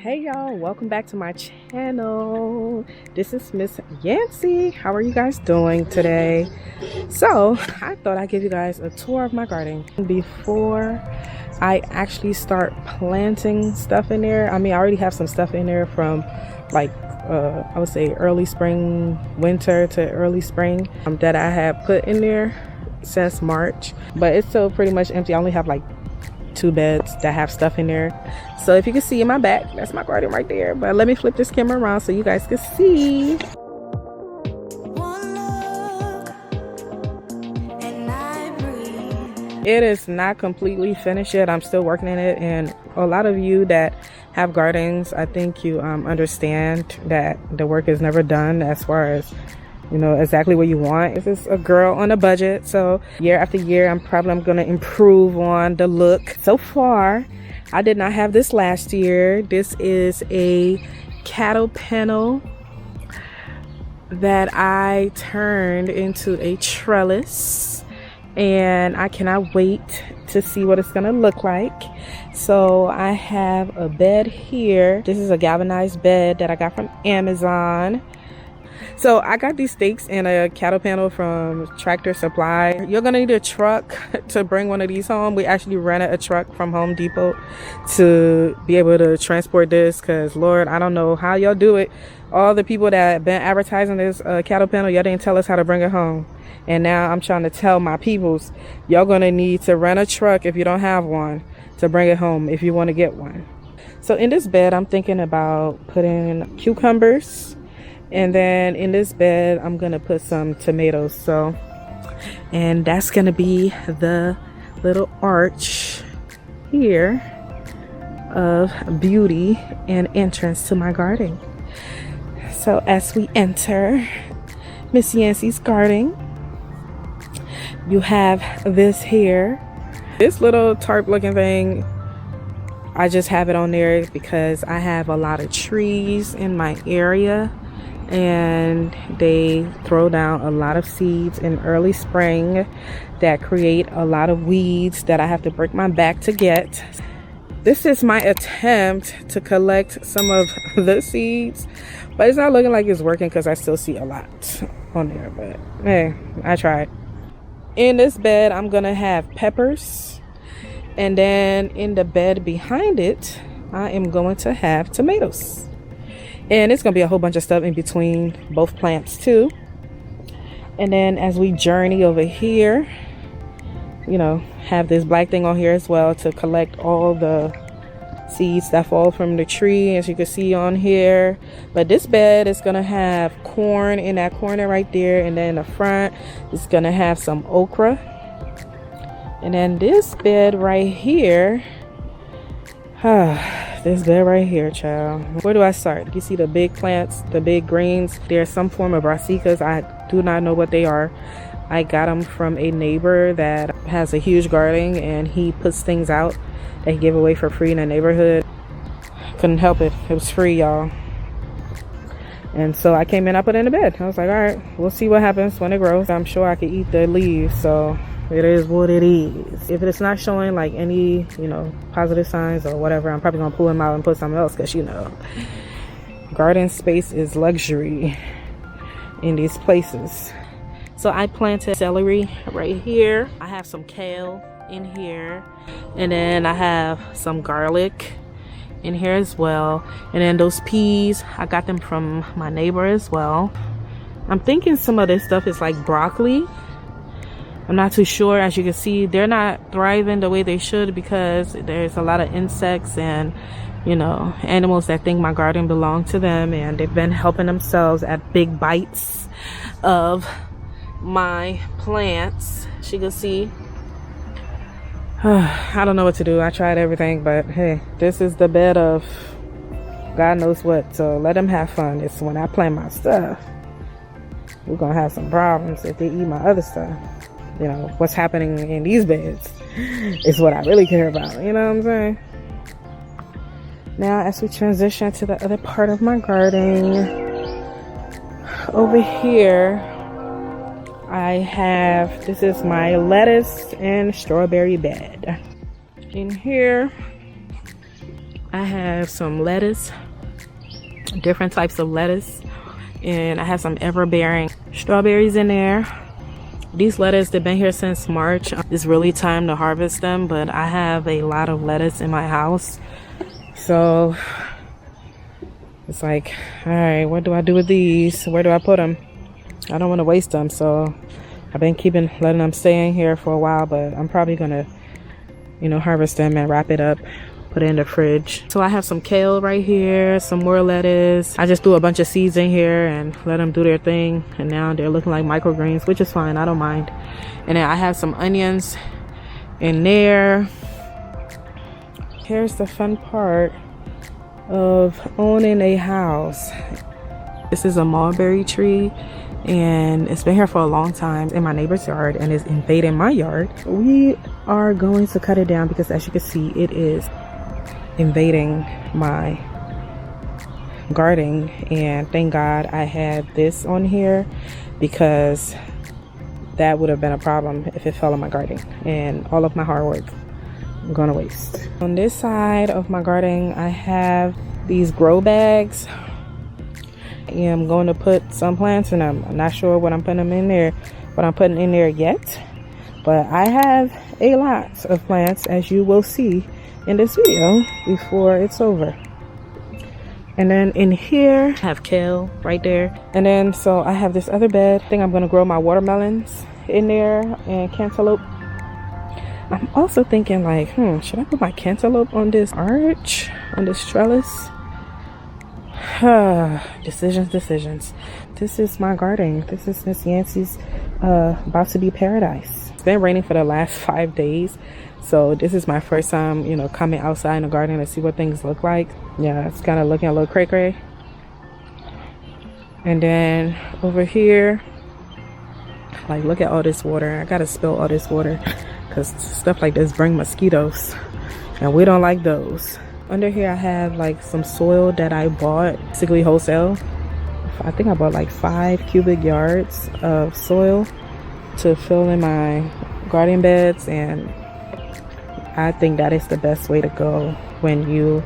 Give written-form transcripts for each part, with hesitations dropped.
Hey y'all, welcome back to my channel. This is Miss Yancy. How are you guys doing today? So I thought I'd give you guys a tour of my garden before I actually start planting stuff in there. I mean, I already have some stuff in there from like I would say early spring, winter to early spring that I have put in there since March, but it's still pretty much empty. I only have like 2 beds that have stuff in there. So if you can see in my back, that's my garden right there. But let me flip this camera around so you guys can see. It is not completely finished yet. I'm still working in it, and a lot of you that have gardens, I think you understand that the work is never done as far as, you know, exactly what you want. This is a girl on a budget, so year after year I'm gonna improve on the look. So far I did not have this last year. This is a cattle panel that I turned into a trellis, and I cannot wait to see what it's gonna look like. So I have a bed here. This is a galvanized bed that I got from Amazon. So I got these stakes and a cattle panel from Tractor Supply. You're gonna need a truck to bring one of these home. We actually rented a truck from Home Depot to be able to transport this, because Lord, I don't know how y'all do it. All the people that have been advertising this cattle panel, y'all didn't tell us how to bring it home. And now I'm trying to tell my peoples, y'all gonna need to rent a truck if you don't have one to bring it home if you want to get one. So in this bed, I'm thinking about putting cucumbers. And then in this bed, I'm gonna put some tomatoes. So, and that's gonna be the little arch here of beauty and entrance to my garden. So as we enter Miss Yancy's garden, you have this here. This little tarp looking thing, I just have it on there because I have a lot of trees in my area, and they throw down a lot of seeds in early spring that create a lot of weeds that I have to break my back to get. This is my attempt to collect some of the seeds, but it's not looking like it's working because I still see a lot on there, but hey, I tried. In this bed, I'm gonna have peppers, and then in the bed behind it, I am going to have tomatoes. And it's gonna be a whole bunch of stuff in between both plants too. And then as we journey over here, you know, have this black thing on here as well to collect all the seeds that fall from the tree, as you can see on here. But this bed is gonna have corn in that corner right there, and then in the front it's gonna have some okra. And then this bed right here, this bed right here, child. Where do I start? You see the big plants, the big greens. There's some form of brassicas. I do not know what they are. I got them from a neighbor that has a huge garden, and he puts things out that he gave away for free in the neighborhood. Couldn't help it. It was free, y'all. And so I came in, I put it in the bed. I was like, all right, we'll see what happens when it grows. I'm sure I could eat the leaves, so it is what it is. If it's not showing like any, you know, positive signs or whatever, I'm probably gonna pull them out and put something else, because, you know, garden space is luxury in these places. So I planted celery right here. I have some kale in here, and then I have some garlic in here as well. And then those peas, I got them from my neighbor as well. I'm thinking some of this stuff is like broccoli. I'm not too sure. As you can see, they're not thriving the way they should because there's a lot of insects and, you know, animals that think my garden belongs to them, and they've been helping themselves at big bites of my plants. As you can see, I don't know what to do. I tried everything, but hey, this is the bed of God knows what, so let them have fun. It's when I plant my stuff, we're gonna have some problems if they eat my other stuff. You know, what's happening in these beds is what I really care about. You know what I'm saying? Now, as we transition to the other part of my garden, over here, I have, this is my lettuce and strawberry bed. In here, I have some lettuce, different types of lettuce, and I have some ever-bearing strawberries in there. These lettuce, they've been here since March. It's really time to harvest them, but I have a lot of lettuce in my house. So it's like, all right, what do I do with these? Where do I put them? I don't want to waste them, so I've been letting them stay in here for a while, but I'm probably gonna, you know, harvest them and wrap it up, put it in the fridge. So I have some kale right here, some more lettuce. I just threw a bunch of seeds in here and let them do their thing, and now they're looking like microgreens, which is fine, I don't mind. And then I have some onions in there. Here's the fun part of owning a house. This is a mulberry tree, and it's been here for a long time in my neighbor's yard, and it's invading my yard. We are going to cut it down because, as you can see, it is invading my garden. And thank God I had this on here, because that would have been a problem if it fell in my garden, and all of my hard work gonna waste. On this side of my garden, I have these grow bags, and I'm going to put some plants in them. I'm not sure what I'm putting in there yet, but I have a lot of plants, as you will see in this video before it's over. And then in here I have kale right there, and then so I have this other bed. I think I'm gonna grow my watermelons in there and cantaloupe. I'm also thinking like, should I put my cantaloupe on this arch, on this trellis? Decisions. This is my garden. This is Miss Yancy's about to be paradise. It's been raining for the last 5 days, so this is my first time, you know, coming outside in the garden to see what things look like. Yeah, it's kind of looking a little cray-cray. And then over here, like, look at all this water. I gotta spill all this water because stuff like this bring mosquitoes, and we don't like those. Under here I have like some soil that I bought basically wholesale. I think I bought like 5 cubic yards of soil to fill in my garden beds, and I think that is the best way to go when you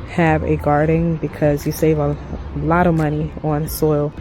have a garden, because you save a lot of money on soil.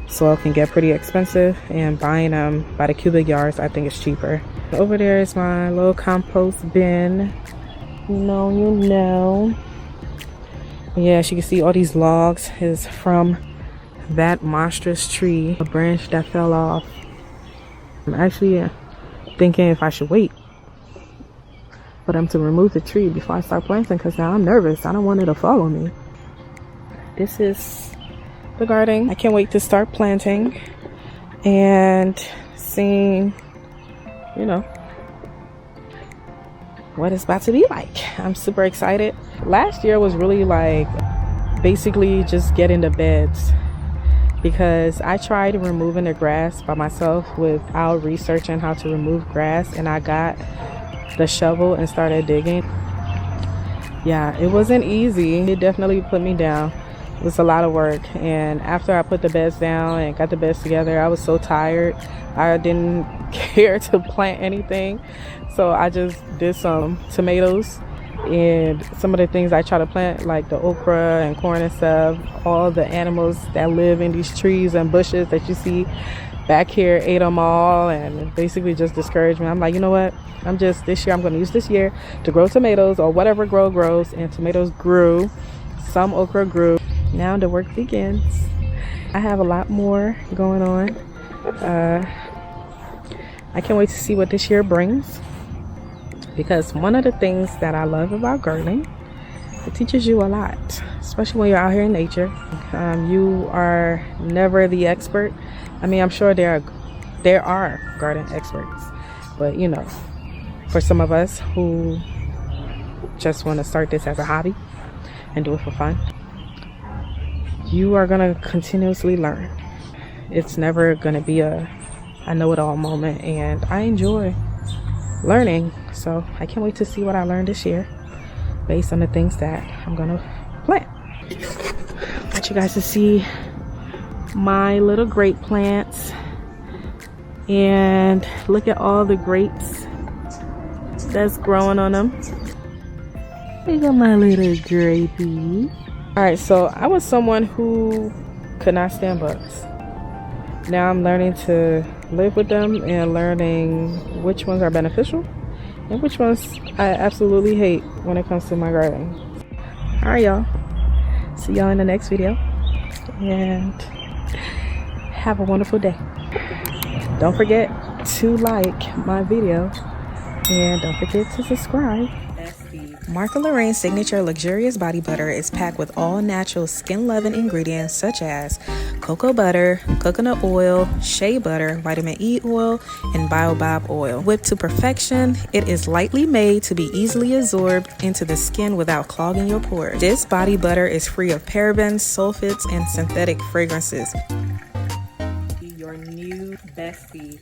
Soil can get pretty expensive, and buying them by the cubic yards, I think, is cheaper. Over there is my little compost bin. You know. Yeah, as you can see, all these logs is from that monstrous tree, a branch that fell off. I'm actually thinking if I should wait for them to remove the tree before I start planting, because now I'm nervous. I don't want it to fall on me. This is the garden. I can't wait to start planting and seeing, you know, what it's about to be like. I'm super excited. Last year was really like basically just getting the beds, because I tried removing the grass by myself without researching how to remove grass, and I got the shovel and started digging. Yeah, it wasn't easy. It definitely put me down. It was a lot of work, and after I put the beds down and got the beds together, I was so tired. I didn't care to plant anything, so I just did some tomatoes and some of the things I try to plant, like the okra and corn and stuff. All the animals that live in these trees and bushes that you see back here ate them all, and basically just discouraged me. I'm like, you know what, this year I'm going to use this year to grow tomatoes, or whatever grows. And tomatoes grew, some okra grew. Now the work begins. I have a lot more going on. I can't wait to see what this year brings, because one of the things that I love about gardening, it teaches you a lot, especially when you're out here in nature. You are never the expert. I mean, I'm sure there are garden experts, but you know, for some of us who just want to start this as a hobby and do it for fun, you are going to continuously learn. It's never going to be a I know it all moment, and I enjoy learning. So I can't wait to see what I learned this year based on the things that I'm gonna plant. I want you guys to see my little grape plants, and look at all the grapes that's growing on them. Look at my little grapey. Alright, so I was someone who could not stand bugs. Now I'm learning to live with them and learning which ones are beneficial and which ones I absolutely hate when it comes to my garden. Alright, y'all. See y'all in the next video. And have a wonderful day. Don't forget to like my video. And don't forget to subscribe. Martha Lorraine's signature luxurious body butter is packed with all natural skin loving ingredients such as cocoa butter, coconut oil, shea butter, vitamin E oil, and baobab oil. Whipped to perfection, it is lightly made to be easily absorbed into the skin without clogging your pores. This body butter is free of parabens, sulfates, and synthetic fragrances. Your new bestie.